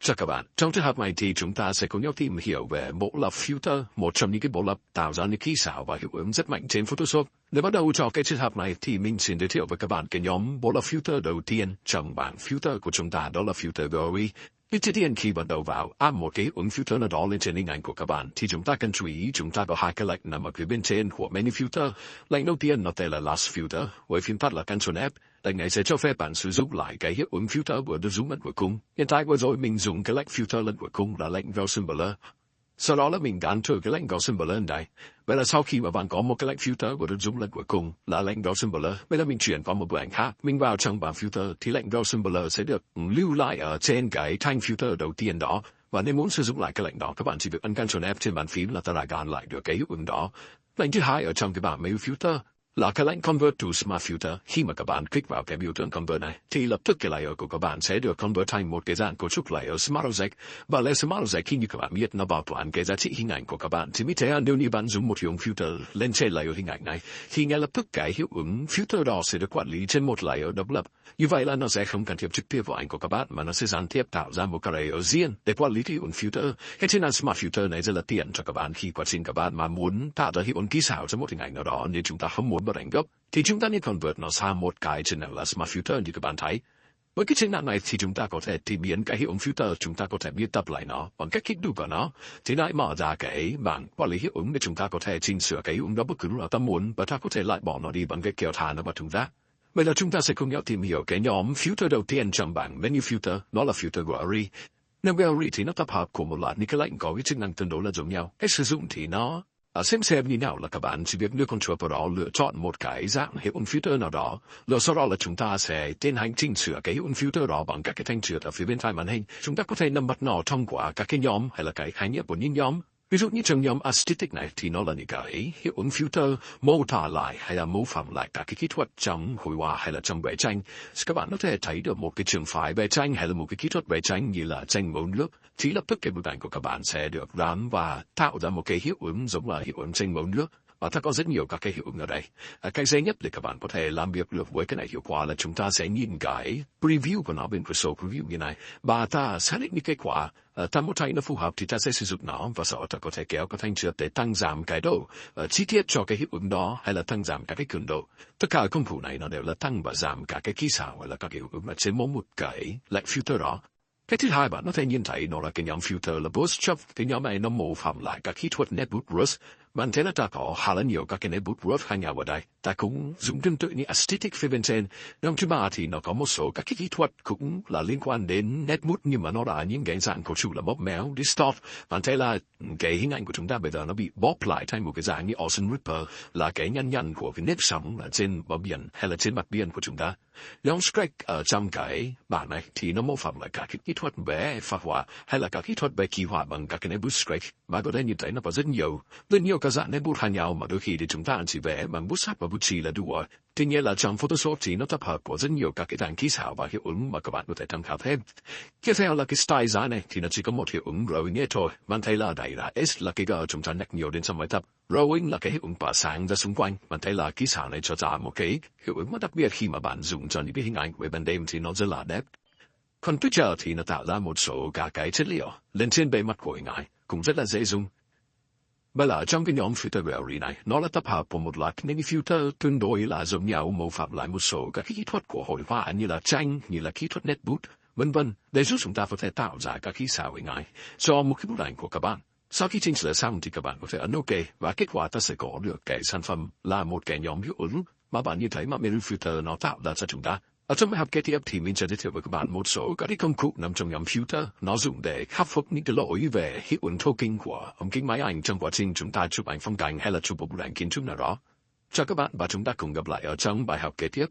Chào các bạn, trong trường hợp này thì chúng ta sẽ cùng nhau tìm hiểu về bộ lập filter, một trong những cái bộ lập tạo ra những kỹ xảo và hiệu ứng rất mạnh trên Photoshop. Để bắt đầu cho cái trường hợp này thì mình xin giới thiệu với các bạn cái nhóm bộ lập filter đầu tiên trong bảng filter của chúng ta, đó là filter gallery. Trước tiên khi bắt đầu vào áp một cái hiệu ứng filter nào đó lên trên hình ảnh của các bạn thì chúng ta cần chú ý chúng ta có hai cái lệnh nằm ở phía bên trên của menu filter. Lệnh đầu tiên nó tên là last filter, với phím tắt là Ctrl F. Lệnh này sẽ cho phép bạn sử dụng lại cái hiệu ứng filter vừa được zoom lên cuối cùng. Hiện tại vừa rồi mình dùng cái lệnh filter lên cuối cùng là lệnh Gaussian blur. Sau đó là mình gắn thử cái lệnh Gaussian blur lên đây. Vậy là sau khi mà bạn có một cái lệnh filter vừa được zoom lên cuối cùng là lệnh Gaussian blur, bây giờ mình chuyển qua một bức ảnh khác. Mình vào trong bảng filter thì lệnh Gaussian blur sẽ được lưu lại ở trên cái thanh filter đầu tiên đó. Và nếu muốn sử dụng lại cái lệnh đó, các bạn chỉ việc ấn Ctrl F trên bàn phím là ta đã gắn lại được cái hiệu ứng đó. Lệnh thứ hai ở trong cái bảng menu filter là cái lệnh Convert to Smart Filter. Khi mà các bạn click vào cái biểu tượng Convert này, thì lập tức cái layer của các bạn sẽ được convert thành một cái dạng cấu trúc layer Smart Object. Và layer Smart Object khi như các bạn biết nó bảo toàn cái giá trị hình ảnh của các bạn. Thì mới thế nếu như bạn dùng một hiệu ứng filter lên trên layer hình ảnh này, thì ngay lập tức cái hiệu ứng filter đó sẽ được quản lý trên một layer độc lập. Như vậy là nó sẽ không can thiệp trực tiếp vào ảnh của các bạn, mà nó sẽ gián tiếp tạo ra một cái layer riêng để quản lý hiệu ứng filter. Cái trên Smart Filter này rất là tiện cho các bạn khi quá trình các bạn mà muốn tạo ra hiệu ứng kỹ xảo cho một hình ảnh nào đó, nếu chúng ta không muốn bật ảnh gốc thì chúng ta nên convert nó sang một cái chức năng là Smart Filter như các bạn thấy. Với cái chức năng này thì chúng ta có thể thì biến cái hiệu ứng filter, chúng ta có thể biên tập lại nó bằng cách kích đu vào nó. Thì lại mở ra cái bảng quản lý hiệu ứng để chúng ta có thể chỉnh sửa cái hiệu ứng đó bất cứ lúc nào ta muốn, và ta có thể lại bỏ nó đi bằng cách kéo thả nó vào thùng rác. Bây giờ chúng ta sẽ cùng nhau tìm hiểu cái nhóm filter đầu tiên trong bảng menu filter, nó là filter gallery. Nếu gallery thì nó tập hợp của một loạt những cái lệnh có cái chức năng tương đối là giống nhau. Cách sử dụng thì nó xem như nào là các bạn chỉ việc đưa control vào đó, lựa chọn một cái dạng hiệu ứng filter nào đó, rồi sau đó là chúng ta sẽ tiến hành chỉnh sửa cái hiệu ứng filter đó bằng các cái thanh trượt ở phía bên phải màn hình. Chúng ta có thể nắm bắt nó thông qua các cái nhóm hay là cái khái niệm của những nhóm. Ví dụ như trong nhóm aesthetic này thì nó là những cái hiệu ứng filter mô tả lại hay là mô phỏng lại các cái kỹ thuật trong hội họa hay là trong vẽ tranh. Các bạn có thể thấy được một cái trường phái vẽ tranh hay là một cái kỹ thuật vẽ tranh như là tranh màu nước, thì lập tức cái bức ảnh của các bạn sẽ được gắn và tạo ra một cái hiệu ứng giống là hiệu ứng tranh màu nước. Và ta có rất nhiều các cái hiệu ứng ở đây. Cách dễ nhất để các bạn có thể làm việc được với cái này hiệu quả là chúng ta sẽ nhìn cái preview của nó bên cửa sổ preview như này. Và ta xác định những kết quả, ta muốn thấy nó phù hợp thì ta sẽ sử dụng nó, và sau đó ta có thể kéo cái thanh trượt để tăng giảm cái độ chi tiết cho cái hiệu ứng đó, hay là tăng giảm các cái cường độ. Tất cả công cụ này nó đều là tăng và giảm các cái kỹ xảo hay là các cái hiệu ứng ở trên mỗi một cái lệnh filter đó. Cái thứ hai bạn có thể nhìn thấy nó là cái nhóm filter là brush stroke. Cái nhóm này nó mô phỏng lại các kỹ thuật nét bút brush. Bạn thấy là ta có khá là nhiều các cái nét bút brush khác nhau ở đây. Ta cũng dùng tương tự như aesthetic phía bên trên. Nhóm thứ ba thì nó có một số các cái kỹ thuật cũng là liên quan đến nét bút, nhưng mà nó là những cái dạng cấu trúc là bóp méo, distort. Bạn thấy là cái hình ảnh của chúng ta bây giờ nó bị bóp lại thành một cái dạng như Ocean Ripper, là cái nhăn của cái nếp sóng ở trên bờ biển hay là trên mặt biển của chúng ta. Nhóm scratch ở trong cái bảng này thì nó mô phỏng lại các cái kỹ thuật vẽ phác họa hay là các kỹ thuật vẽ kỳ họa bằng các cái nét bút scratch. Và có thể nhìn thấy nó có rất nhiều các dạng nét bút khác nhau, mà đôi khi thì chúng ta chỉ vẽ bằng bút sáp và bút chì là đủ rồi. Tuy nhiên là trong Photoshop thì nó tập hợp của rất nhiều các cái dạng kỹ xảo và hiệu ứng mà các bạn có thể tham khảo thêm. Tiếp theo là cái style design này thì nó chỉ có một hiệu ứng rowing thôi. Bạn thấy là đây là S là cái chúng ta nhắc nhiều đến trong bài tập. Rowing là cái hiệu ứng tỏa sáng ra xung quanh. Bạn thấy là kỹ xảo này cho ra một cái hiệu ứng mà đặc biệt khi mà bạn dùng cho những cái hình ảnh về ban đêm thì nó rất là đẹp. Còn picture thì nó tạo ra một số cả cái chất liệu lên trên bề mặt của hình ảnh cũng rất là dễ dùng. Bây giờ trong cái nhóm filter gallery này, nó là tập hợp của một loạt những cái filter tương đối là giống nhau, mô phỏng lại một số các kỹ thuật của hội họa như là tranh, như là kỹ thuật nét bút, vân vân, để giúp chúng ta có thể tạo ra các kỹ xảo hình ảnh cho một cái bức ảnh của các bạn. Sau khi chỉnh sửa xong thì các bạn có thể ấn OK, và kết quả ta sẽ có được cái sản phẩm là một cái nhóm hiệu ứng mà bạn nhìn thấy mà menu filter nó tạo ra cho chúng ta. Ở trong bài học kế tiếp thì mình sẽ giới thiệu với các bạn một số các cái công cụ nằm trong nhóm filter, nó dùng để khắc phục những cái lỗi về hiệu ứng thô kinh của ống kính máy ảnh trong quá trình chúng ta chụp ảnh phong cảnh hay là chụp một bức ảnh kiến trúc nào đó. Chào các bạn và chúng ta cùng gặp lại ở trong bài học kế tiếp.